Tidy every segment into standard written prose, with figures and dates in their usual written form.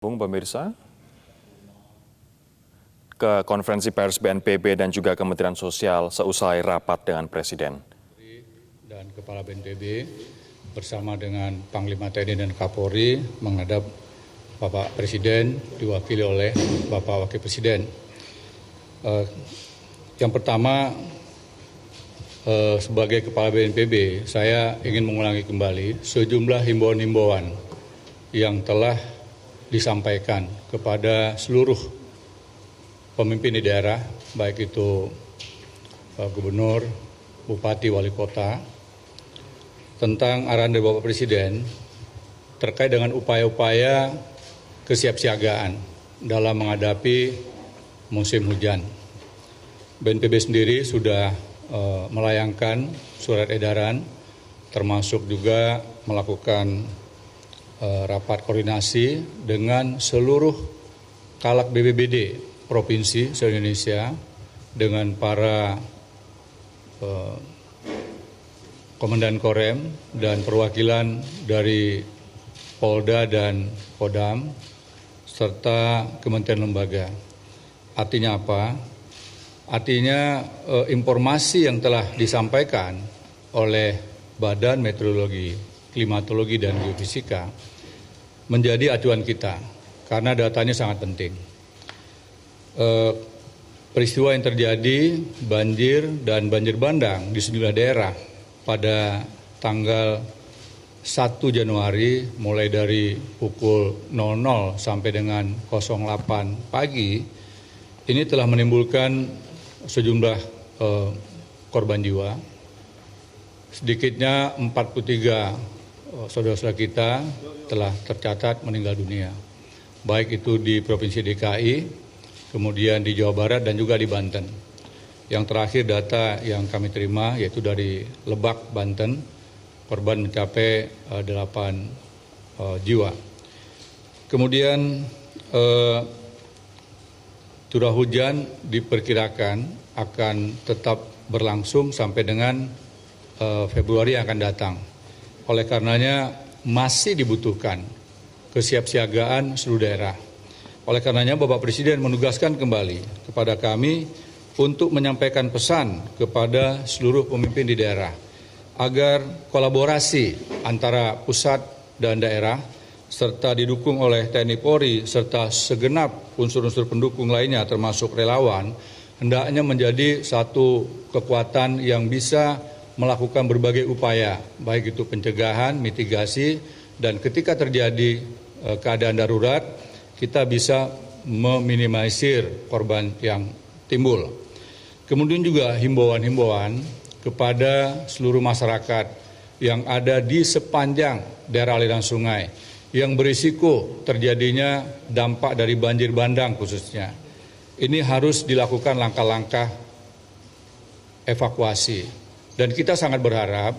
Bung pemirsa, ke konferensi pers BNPB dan juga Kementerian Sosial seusai rapat dengan Presiden. Dan Kepala BNPB bersama dengan Panglima TNI dan Kapolri menghadap Bapak Presiden diwakili oleh Bapak Wakil Presiden. Yang pertama, sebagai Kepala BNPB, saya ingin mengulangi kembali sejumlah himbauan-himbauan yang telah disampaikan kepada seluruh pemimpin di daerah, baik itu Gubernur, Bupati, Wali Kota, tentang arahan dari Bapak Presiden terkait dengan upaya-upaya kesiapsiagaan dalam menghadapi musim hujan. BNPB sendiri sudah melayangkan surat edaran, termasuk juga melakukan rapat koordinasi dengan seluruh caleg BPBD provinsi se-Indonesia dengan para komandan Korem dan perwakilan dari Polda dan Kodam serta kementerian lembaga. Artinya apa? Artinya informasi yang telah disampaikan oleh Badan Meteorologi, Klimatologi dan Geofisika menjadi acuan kita karena datanya sangat penting. Peristiwa yang terjadi banjir dan banjir bandang di sejumlah daerah pada tanggal 1 Januari mulai dari pukul 00 sampai dengan 08 pagi ini telah menimbulkan sejumlah korban jiwa. Sedikitnya 43 saudara-saudara kita telah tercatat meninggal dunia, baik itu di Provinsi DKI, kemudian di Jawa Barat dan juga di Banten. Yang terakhir data yang kami terima yaitu dari Lebak, Banten, korban mencapai 8 jiwa. Kemudian curah hujan diperkirakan akan tetap berlangsung sampai dengan Februari yang akan datang. Oleh karenanya masih dibutuhkan kesiapsiagaan seluruh daerah. Oleh karenanya Bapak Presiden menugaskan kembali kepada kami untuk menyampaikan pesan kepada seluruh pemimpin di daerah agar kolaborasi antara pusat dan daerah serta didukung oleh TNI Polri serta segenap unsur-unsur pendukung lainnya termasuk relawan hendaknya menjadi satu kekuatan yang bisa melakukan berbagai upaya, baik itu pencegahan, mitigasi, dan ketika terjadi keadaan darurat, kita bisa meminimalisir korban yang timbul. Kemudian juga himbauan-himbauan kepada seluruh masyarakat yang ada di sepanjang daerah aliran sungai yang berisiko terjadinya dampak dari banjir bandang khususnya. Ini harus dilakukan langkah-langkah evakuasi. Dan kita sangat berharap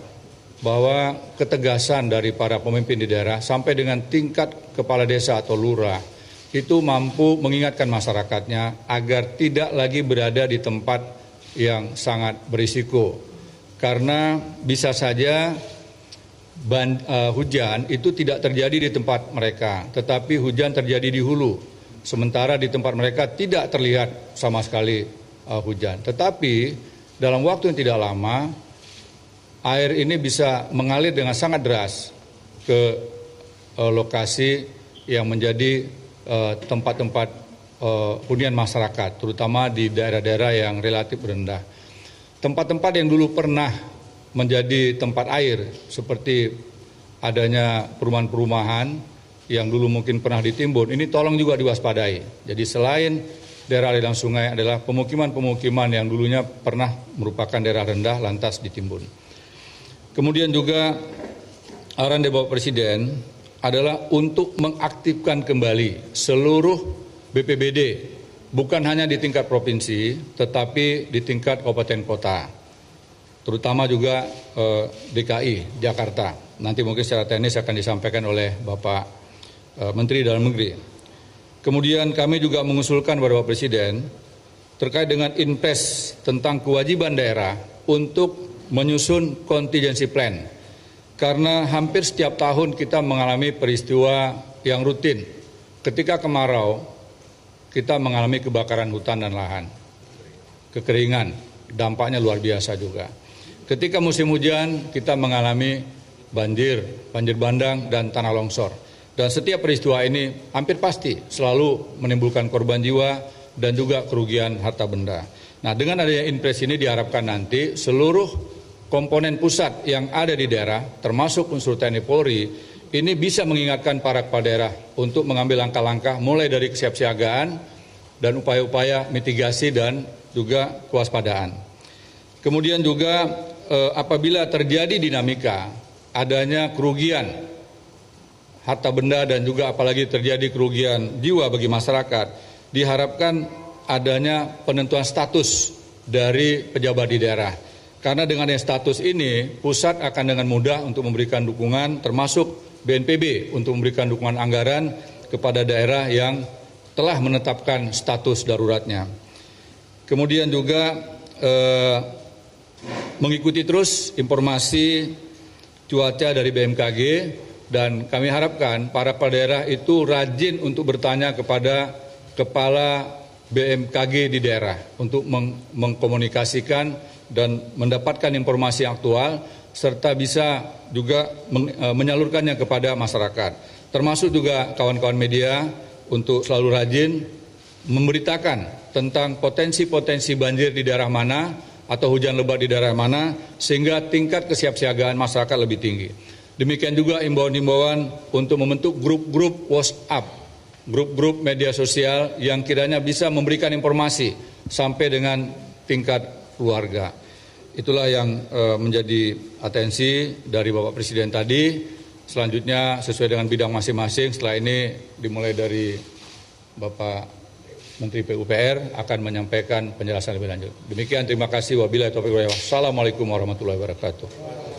bahwa ketegasan dari para pemimpin di daerah sampai dengan tingkat kepala desa atau lurah itu mampu mengingatkan masyarakatnya agar tidak lagi berada di tempat yang sangat berisiko. Karena bisa saja hujan itu tidak terjadi di tempat mereka, tetapi hujan terjadi di hulu. Sementara di tempat mereka tidak terlihat sama sekali hujan. Tetapi dalam waktu yang tidak lama, air ini bisa mengalir dengan sangat deras ke lokasi yang menjadi tempat-tempat hunian masyarakat, terutama di daerah-daerah yang relatif rendah. Tempat-tempat yang dulu pernah menjadi tempat air, seperti adanya perumahan-perumahan yang dulu mungkin pernah ditimbun, ini tolong juga diwaspadai. Jadi selain daerah aliran sungai adalah pemukiman-pemukiman yang dulunya pernah merupakan daerah rendah lantas ditimbun. Kemudian juga arahan dari Bapak Presiden adalah untuk mengaktifkan kembali seluruh BPBD, bukan hanya di tingkat provinsi, tetapi di tingkat kabupaten kota, terutama juga DKI, Jakarta. Nanti mungkin secara teknis akan disampaikan oleh Bapak Menteri Dalam Negeri. Kemudian kami juga mengusulkan kepada Bapak Presiden terkait dengan Inpres tentang kewajiban daerah untuk menyusun contingency plan. Karena hampir setiap tahun kita mengalami peristiwa yang rutin ketika kemarau kita mengalami kebakaran hutan dan lahan, kekeringan, dampaknya luar biasa juga. Ketika musim hujan kita mengalami banjir bandang dan tanah longsor. Dan setiap peristiwa ini hampir pasti selalu menimbulkan korban jiwa dan juga kerugian harta benda. Nah, dengan adanya Inpres ini diharapkan nanti seluruh komponen pusat yang ada di daerah, termasuk unsur TNI Polri, ini bisa mengingatkan para kepala daerah untuk mengambil langkah-langkah mulai dari kesiapsiagaan dan upaya-upaya mitigasi dan juga kewaspadaan. Kemudian juga apabila terjadi dinamika, adanya kerugian harta benda dan juga apalagi terjadi kerugian jiwa bagi masyarakat, diharapkan adanya penentuan status dari pejabat di daerah. Karena dengan status ini, pusat akan dengan mudah untuk memberikan dukungan, termasuk BNPB untuk memberikan dukungan anggaran kepada daerah yang telah menetapkan status daruratnya. Kemudian juga mengikuti terus informasi cuaca dari BMKG, dan kami harapkan para kepala daerah itu rajin untuk bertanya kepada kepala BMKG di daerah untuk mengkomunikasikan dan mendapatkan informasi yang aktual serta bisa juga menyalurkannya kepada masyarakat. Termasuk juga kawan-kawan media untuk selalu rajin memberitakan tentang potensi-potensi banjir di daerah mana atau hujan lebat di daerah mana sehingga tingkat kesiapsiagaan masyarakat lebih tinggi. Demikian juga imbauan-imbauan untuk membentuk grup-grup WhatsApp, grup-grup media sosial yang kiranya bisa memberikan informasi sampai dengan tingkat keluarga. Itulah yang menjadi atensi dari Bapak Presiden tadi. Selanjutnya sesuai dengan bidang masing-masing, setelah ini dimulai dari Bapak Menteri PUPR akan menyampaikan penjelasan lebih lanjut. Demikian, terima kasih. Wabillahi taufiq wal hidayah. Wassalamualaikum warahmatullahi wabarakatuh.